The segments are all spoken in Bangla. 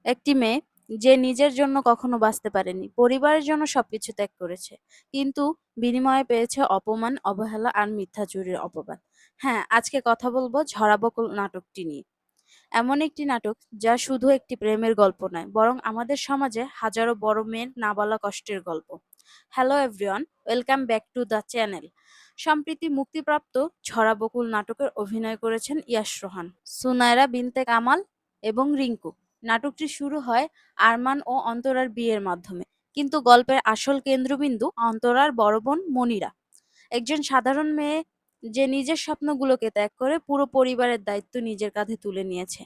একটি মেয়ে যে নিজের জন্য কখনো বাঁচতে পারেনি, পরিবারের জন্য সবকিছু ত্যাগ করেছে, কিন্তু বিনিময়ে পেয়েছে অপমান, অবহেলা আর মিথ্যা চুরির অপবাদ। হ্যাঁ, আজকে কথা বলবো ঝরা বকুল নাটকটি নিয়ে। এমন একটি নাটক যা শুধু একটি প্রেমের গল্প নয়, বরং আমাদের সমাজে হাজারো বড় মেয়ের না বলা কষ্টের গল্প। Hello everyone, welcome back to the channel. সম্প্রতি মুক্তিপ্রাপ্ত ঝরা বকুল নাটকের অভিনয় করেছেন ইয়াশ রোহান, সুনায়রা বিনতে কামাল এবং রিঙ্কু। নাটকটি শুরু হয় আরমান ও অন্তরার বিয়ের মাধ্যমে, কিন্তু গল্পের আসল কেন্দ্রবিন্দু অন্তরার বড় বোন মনিরা, একজন সাধারণ মেয়ে যে নিজের স্বপ্নগুলোকে ত্যাগ করে পুরো পরিবারের দায়িত্ব নিজের কাঁধে তুলে নিয়েছে।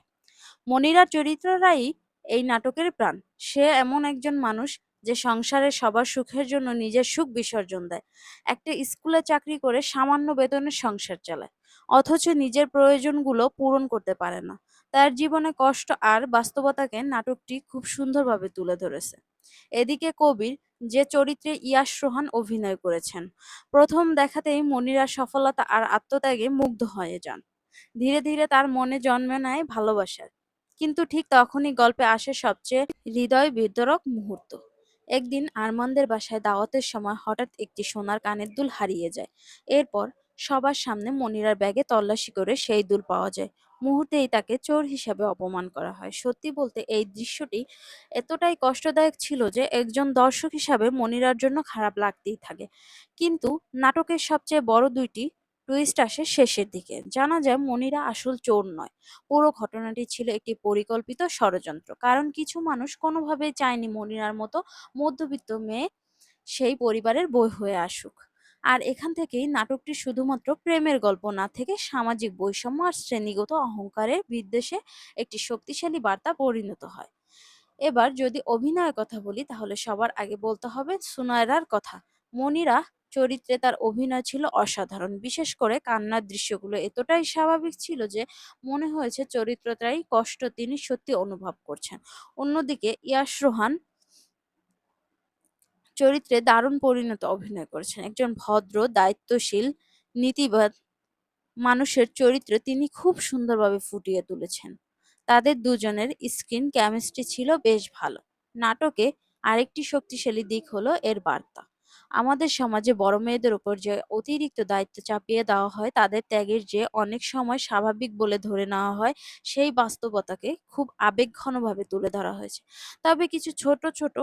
মনিরার চরিত্রটাই এই নাটকের প্রাণ। সে এমন একজন মানুষ যে সংসারের সবার সুখের জন্য নিজের সুখ বিসর্জন দেয়। একটা স্কুলে চাকরি করে সামান্য বেতনের সংসার চালায়, অথচ নিজের প্রয়োজনগুলো পূরণ করতে পারে না। তার জীবনে কষ্ট আর বাস্তবতাকে নাটকটি খুব সুন্দরভাবে তুলে ধরেছে। এদিকে কবির, যে চরিত্রে ইয়াশ রোহান অভিনয় করেছেন, প্রথম দেখাতেই মনিরার সফলতা আর আত্মত্যাগে মুগ্ধ হয়ে যান। ধীরে ধীরে তার মনে জন্মে নেয় ভালোবাসার। কিন্তু ঠিক তখনই গল্পে আসে সবচেয়ে হৃদয় বিদারক মুহূর্ত। একদিন আরমানদের বাসায় দাওয়াতের সময় হঠাৎ একটি সোনার কানের দুল হারিয়ে যায়। এরপর সবার সামনে মনিরার ব্যাগে তল্লাশি করে সেই দুল পাওয়া যায়। মুহূর্তেই তাকে চোর হিসাবে অপমান করা হয়। সত্যি বলতে এই দৃশ্যটি এতটাই কষ্টদায়ক ছিল যে একজন দর্শক হিসাবে মনিরার জন্য খারাপ লাগতেই থাকে। কিন্তু নাটকের সবচেয়ে বড় দুইটি টুইস্ট আসে শেষের দিকে। জানা যায় মনিরা আসল চোর নয়। পুরো ঘটনাটি ছিল একটি পরিকল্পিত ষড়যন্ত্র। কারণ কিছু মানুষ কোনোভাবেই চায়নি মনিরার মতো মধ্যবিত্ত মেয়ে সেই পরিবারের বউ হয়ে আসুক। আর এখান থেকেই নাটকটি শুধুমাত্র প্রেমের গল্প না থেকে সামাজিক বৈষম্য আর শ্রেণীগত অহংকারের বিদ্বেষে একটি শক্তিশালী বার্তা পরিণত হয়। এবার যদি অভিনয়ের কথা বলি, তাহলে সবার আগে বলতে হবে সুনায়রার কথা। মনিরা চরিত্রে তার অভিনয় ছিল অসাধারণ। বিশেষ করে কান্নার দৃশ্যগুলো এতটাই স্বাভাবিক ছিল যে মনে হয়েছে চরিত্রটাই কষ্ট তিনি সত্যি অনুভব করছেন। অন্যদিকে ইয়াশ রোহান চরিত্রে দারুণ পরিণত অভিনয় করেছেন। একজন ভদ্র, দায়িত্বশীল, নীতিবাদ মানুষের চরিত্র তিনি খুব সুন্দরভাবে ফুটিয়ে তুলেছেন। তাদের দুজনের স্ক্রিন কেমিস্ট্রি ছিল বেশ ভালো। নাটকে আরেকটি শক্তিশালী দিক হলো এর বার্তা। আমাদের সমাজে বড় মেয়েদের উপর যে অতিরিক্ত দায়িত্ব চাপিয়ে দেওয়া হয়, তাদের ত্যাগের যে অনেক সময় স্বাভাবিক বলে ধরে নেওয়া হয়, সেই বাস্তবতাকে খুব আবেগঘনভাবে তুলে ধরা হয়েছে। তবে কিছু ছোট ছোট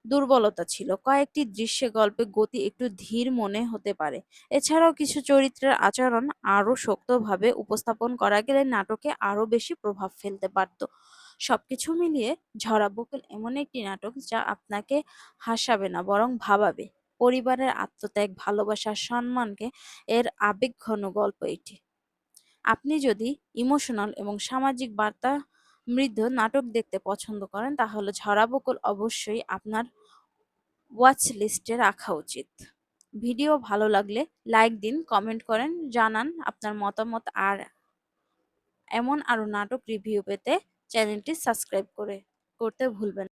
দুর্বলতা ছিল। কয়েকটি দৃশ্যে গল্পের গতি একটু ধীর মনে হতে পারে। এছাড়াও কিছু চরিত্রের আচরণ আরো শক্তভাবে উপস্থাপন করা গেলে নাটকে আরো বেশি প্রভাব ফেলতে পারত। সবকিছু মিলিয়ে ঝরা বকুল এমন একটি নাটক যা আপনাকে হাসাবে না, বরং ভাবাবে। পরিবারের আত্মত্যাগ, ভালোবাসা, সম্মানকে এর আবেগঘন গল্প এটি। আপনি যদি ইমোশনাল এবং সামাজিক বার্তা মৃদ্ধ নাটক দেখতে পছন্দ করেন, তাহলে ঝরা বকুল অবশ্যই আপনার ওয়াচ লিস্টে রাখা উচিত। ভিডিও ভালো লাগলে লাইক দিন, কমেন্ট করেন, জানান আপনার মতামত। আর এমন আরো নাটক রিভিউ পেতে চ্যানেলটি সাবস্ক্রাইব করতে ভুলবেন না।